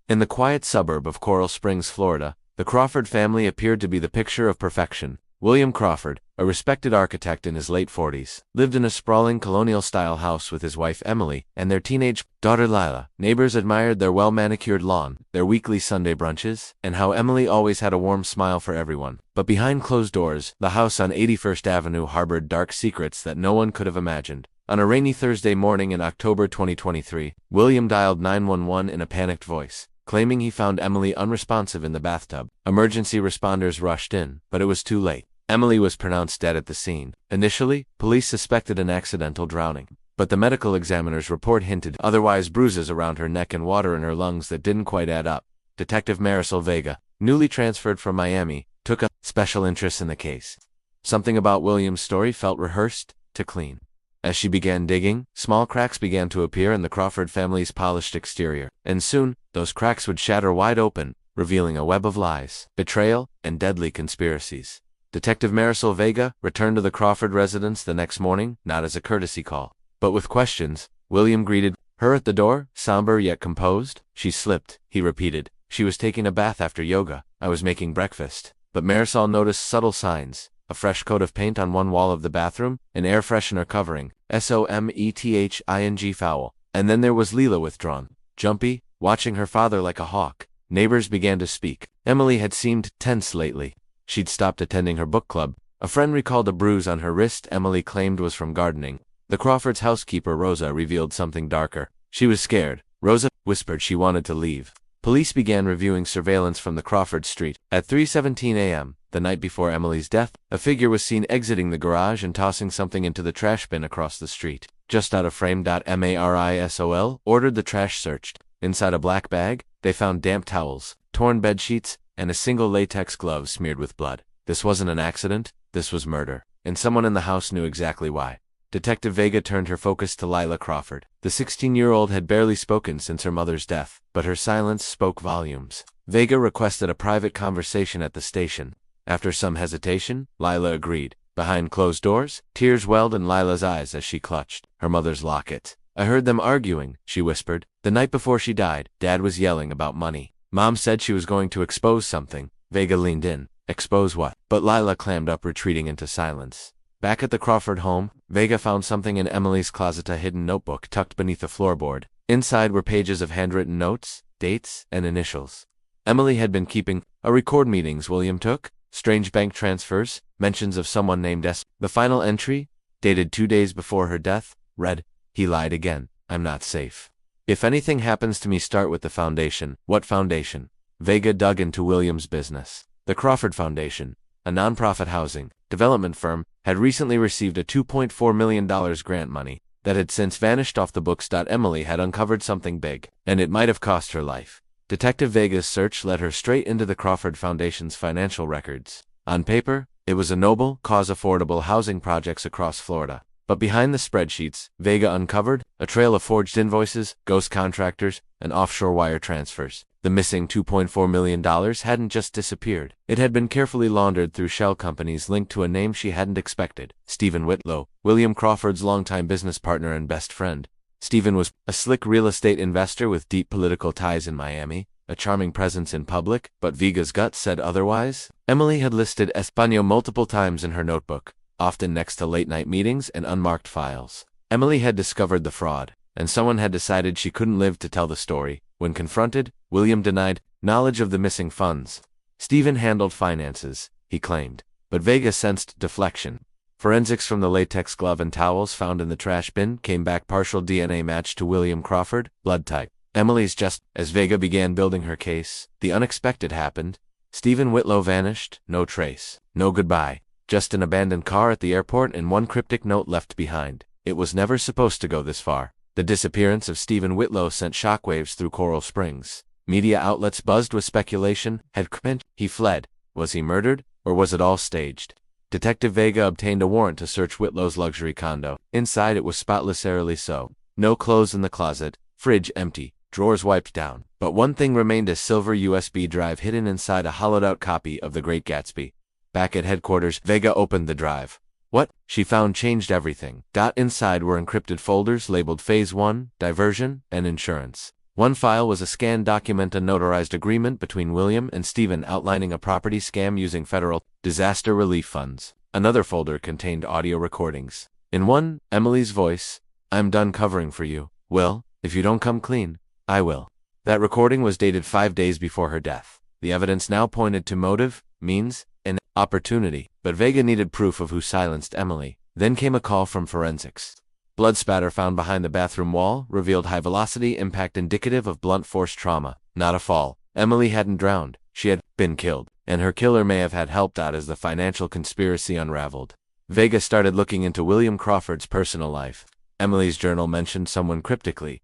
In the quiet suburb of Coral Springs, Florida, the Crawford family appeared to be the picture of perfection. William Crawford, a respected architect in his late 40s, lived in a sprawling colonial-style house with his wife Emily and their teenage daughter Lila. Neighbors admired their well-manicured lawn, their weekly Sunday brunches, and how Emily always had a warm smile for everyone. But behind closed doors, the house on 81st Avenue harbored dark secrets that no one could have imagined. On a rainy Thursday morning in October 2023, William dialed 911 in a panicked voice, claiming he found Emily unresponsive in the bathtub. Emergency responders rushed in, but it was too late. Emily was pronounced dead at the scene. Initially, police suspected an accidental drowning, but the medical examiner's report hinted otherwise: bruises around her neck and water in her lungs that didn't quite add up. Detective Vega, newly transferred from Miami, took a special interest in the case. Something about William's story felt rehearsed to clean. As she began digging, small cracks began to appear in the Crawford family's polished exterior, and soon, those cracks would shatter wide open, revealing a web of lies, betrayal, and deadly conspiracies. Detective Vega returned to the Crawford residence the next morning, not as a courtesy call, but with questions. William greeted her at the door, somber yet composed. "She slipped," he repeated. "She was taking a bath after yoga. I was making breakfast." But Marisol noticed subtle signs: a fresh coat of paint on one wall of the bathroom, an air freshener covering, something foul. And then there was Lila, withdrawn, jumpy, watching her father like a hawk. Neighbors began to speak. Emily had seemed tense lately. She'd stopped attending her book club. A friend recalled a bruise on her wrist Emily claimed was from gardening. The Crawfords' housekeeper Rosa revealed something darker. She was scared. Rosa whispered she wanted to leave. Police began reviewing surveillance from the Crawford street. At 3:17 a.m., the night before Emily's death, a figure was seen exiting the garage and tossing something into the trash bin across the street. "Just out of frame." Marisol ordered the trash searched. Inside a black bag, they found damp towels, torn bedsheets, and a single latex glove smeared with blood. This wasn't an accident, this was murder, and someone in the house knew exactly why. Detective Vega turned her focus to Lila Crawford. The 16-year-old had barely spoken since her mother's death, but her silence spoke volumes. Vega requested a private conversation at the station. After some hesitation, Lila agreed. Behind closed doors, tears welled in Lila's eyes as she clutched her mother's locket. "I heard them arguing," she whispered. "The night before she died, Dad was yelling about money. Mom said she was going to expose something." Vega leaned in. "Expose what?" But Lila clammed up, retreating into silence. Back at the Crawford home, Vega found something in Emily's closet, a hidden notebook tucked beneath the floorboard. Inside were pages of handwritten notes, dates, and initials. Emily had been keeping a record meetings William took, strange bank transfers, mentions of someone named S. The final entry, dated 2 days before her death, read, "He lied again. I'm not safe. If anything happens to me, start with the foundation." What foundation? Vega dug into William's business. The Crawford Foundation, a nonprofit housing development firm, had recently received a $2.4 million grant money that had since vanished off the books. Emily had uncovered something big, and it might have cost her life. Detective Vega's search led her straight into the Crawford Foundation's financial records. On paper, it was a noble cause: affordable housing projects across Florida. But behind the spreadsheets, Vega uncovered a trail of forged invoices, ghost contractors, and offshore wire transfers. The missing $2.4 million hadn't just disappeared. It had been carefully laundered through shell companies linked to a name she hadn't expected: Stephen Whitlow, William Crawford's longtime business partner and best friend. Stephen was a slick real estate investor with deep political ties in Miami, a charming presence in public, but Vega's gut said otherwise. Emily had listed Españo multiple times in her notebook, often next to late-night meetings and unmarked files. Emily had discovered the fraud, and someone had decided she couldn't live to tell the story. When confronted, William denied knowledge of the missing funds. Stephen handled finances, he claimed, but Vega sensed deflection. Forensics from the latex glove and towels found in the trash bin came back partial DNA match to William Crawford, blood type. Emily's just. As Vega began building her case, the unexpected happened. Stephen Whitlow vanished, no trace, no goodbye. Just an abandoned car at the airport and one cryptic note left behind. It was never supposed to go this far. The disappearance of Stephen Whitlow sent shockwaves through Coral Springs. Media outlets buzzed with speculation. Had he fled? Was he murdered? Or was it all staged? Detective Vega obtained a warrant to search Whitlow's luxury condo. Inside it was spotless, eerily so. No clothes in the closet, fridge empty, drawers wiped down. But one thing remained: a silver USB drive hidden inside a hollowed-out copy of The Great Gatsby. Back at headquarters, Vega opened the drive. What she found changed everything. Inside were encrypted folders labeled Phase 1, Diversion, and Insurance. One file was a scanned document, a notarized agreement between William and Stephen outlining a property scam using federal disaster relief funds. Another folder contained audio recordings. In one, Emily's voice, "I'm done covering for you, Will. If you don't come clean, I will." That recording was dated 5 days before her death. The evidence now pointed to motive, means, and opportunity, but Vega needed proof of who silenced Emily. Then came a call from forensics. Blood spatter found behind the bathroom wall revealed high-velocity impact indicative of blunt force trauma, not a fall. Emily hadn't drowned, she had been killed, and her killer may have had helped out as the financial conspiracy unraveled. Vega started looking into William Crawford's personal life. Emily's journal mentioned someone cryptically,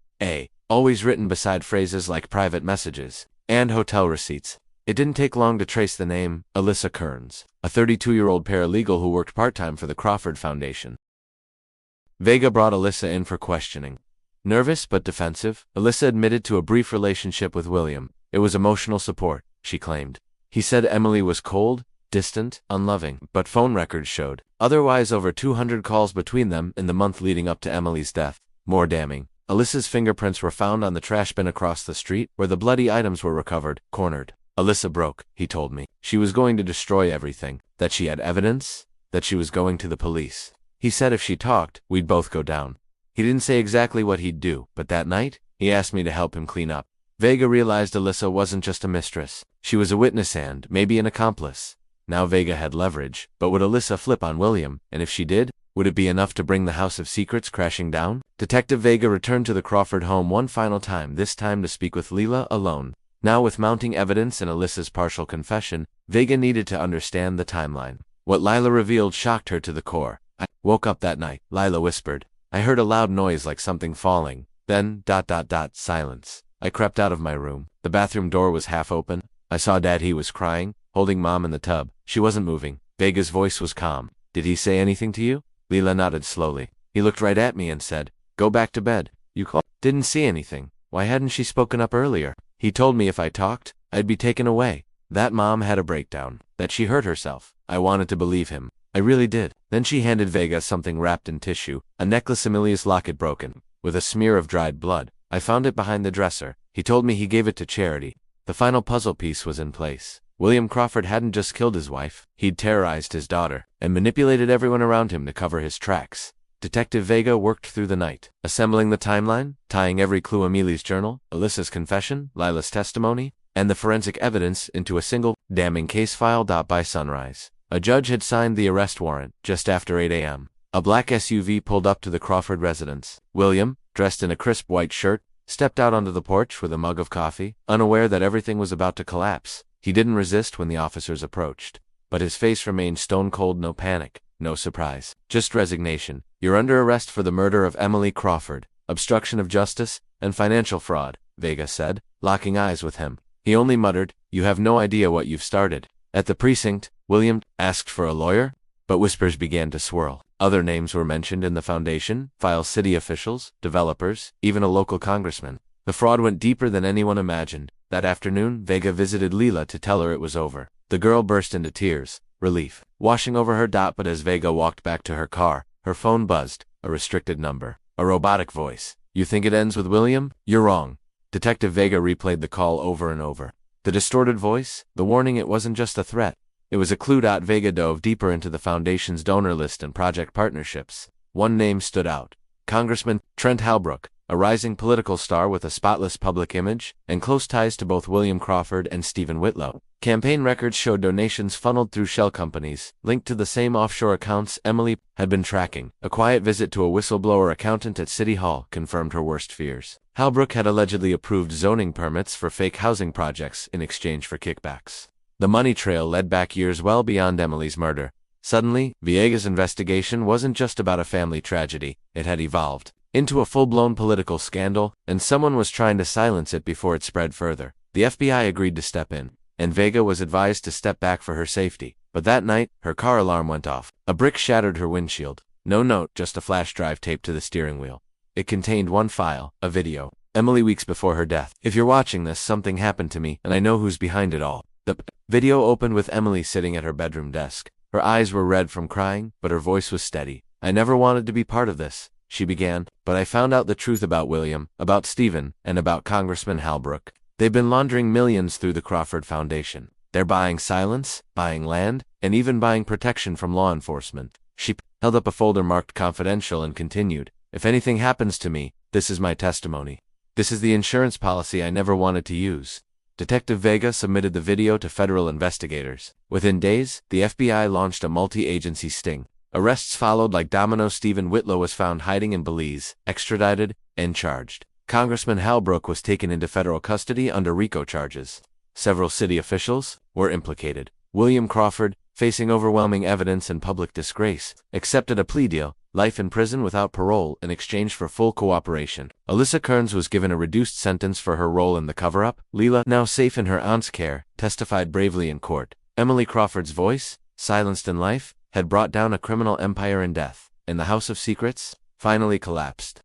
always written beside phrases like private messages and hotel receipts. It didn't take long to trace the name, Alyssa Kearns, a 32-year-old paralegal who worked part-time for the Crawford Foundation. Vega brought Alyssa in for questioning. Nervous but defensive, Alyssa admitted to a brief relationship with William. It was emotional support, she claimed. He said Emily was cold, distant, unloving, but phone records showed otherwise. Over 200 calls between them in the month leading up to Emily's death. More damning, Alyssa's fingerprints were found on the trash bin across the street where the bloody items were recovered, cornered. Alyssa broke, he told me. She was going to destroy everything, that she had evidence, that she was going to the police. He said if she talked, we'd both go down. He didn't say exactly what he'd do, but that night, he asked me to help him clean up. Vega realized Alyssa wasn't just a mistress. She was a witness and, maybe, an accomplice. Now Vega had leverage, but would Alyssa flip on William, and if she did, would it be enough to bring the House of Secrets crashing down? Detective Vega returned to the Crawford home one final time, this time to speak with Leela alone. Now with mounting evidence and Alyssa's partial confession, Vega needed to understand the timeline. What Lila revealed shocked her to the core. "I woke up that night," Lila whispered. "I heard a loud noise like something falling. Then, silence. I crept out of my room. The bathroom door was half open. I saw Dad. He was crying, holding Mom in the tub. She wasn't moving." Vega's voice was calm. "Did he say anything to you?" Lila nodded slowly. "He looked right at me and said, 'Go back to bed.' You called." "Didn't see anything. Why hadn't she spoken up earlier?" "He told me if I talked, I'd be taken away. That Mom had a breakdown. That she hurt herself. I wanted to believe him. I really did." Then she handed Vega something wrapped in tissue, a necklace, Amelia's locket broken, with a smear of dried blood. "I found it behind the dresser. He told me he gave it to charity." The final puzzle piece was in place. William Crawford hadn't just killed his wife, he'd terrorized his daughter, and manipulated everyone around him to cover his tracks. Detective Vega worked through the night, assembling the timeline, tying every clue, Emily's journal, Alyssa's confession, Lila's testimony, and the forensic evidence into a single, damning case file. By sunrise, a judge had signed the arrest warrant. Just after 8 a.m., a black SUV pulled up to the Crawford residence. William, dressed in a crisp white shirt, stepped out onto the porch with a mug of coffee, unaware that everything was about to collapse. He didn't resist when the officers approached, but his face remained stone cold. No panic, no surprise, just resignation. "You're under arrest for the murder of Emily Crawford, obstruction of justice, and financial fraud," Vega said, locking eyes with him. He only muttered, "You have no idea what you've started." At the precinct, William asked for a lawyer, but whispers began to swirl. Other names were mentioned in the foundation files, city officials, developers, even a local congressman. The fraud went deeper than anyone imagined. That afternoon, Vega visited Leela to tell her it was over. The girl burst into tears, relief washing over her. But as Vega walked back to her car, her phone buzzed, a restricted number, a robotic voice. "You think it ends with William? You're wrong." Detective Vega replayed the call over and over. The distorted voice, the warning, it wasn't just a threat. It was a clue. Vega dove deeper into the Foundation's donor list and project partnerships. One name stood out: Congressman Trent Halbrook, a rising political star with a spotless public image and close ties to both William Crawford and Stephen Whitlow. Campaign records showed donations funneled through shell companies, linked to the same offshore accounts Emily had been tracking. A quiet visit to a whistleblower accountant at City Hall confirmed her worst fears. Halbrook had allegedly approved zoning permits for fake housing projects in exchange for kickbacks. The money trail led back years well beyond Emily's murder. Suddenly, Viega's investigation wasn't just about a family tragedy. It had evolved into a full-blown political scandal, and someone was trying to silence it before it spread further. The FBI agreed to step in, and Vega was advised to step back for her safety. But that night, her car alarm went off. A brick shattered her windshield. No note, just a flash drive taped to the steering wheel. It contained one file, a video. Emily, weeks before her death. "If you're watching this, something happened to me, and I know who's behind it all." The video opened with Emily sitting at her bedroom desk. Her eyes were red from crying, but her voice was steady. "I never wanted to be part of this. she began, but I found out the truth about William, about Stephen, and about Congressman Halbrook. They've been laundering millions through the Crawford Foundation. They're buying silence, buying land, and even buying protection from law enforcement. She held up a folder marked confidential and continued, if anything happens to me, this is my testimony. This is the insurance policy I never wanted to use. Detective Vega submitted the video to federal investigators. Within days, the FBI launched a multi-agency sting. Arrests followed like dominoes. Stephen Whitlow was found hiding in Belize, extradited, and charged. Congressman Halbrook was taken into federal custody under RICO charges. Several city officials were implicated. William Crawford, facing overwhelming evidence and public disgrace, accepted a plea deal, life in prison without parole, in exchange for full cooperation. Alyssa Kearns was given a reduced sentence for her role in the cover-up. Leela, now safe in her aunt's care, testified bravely in court. Emily Crawford's voice, silenced in life, had brought down a criminal empire in death, and the House of Secrets finally collapsed.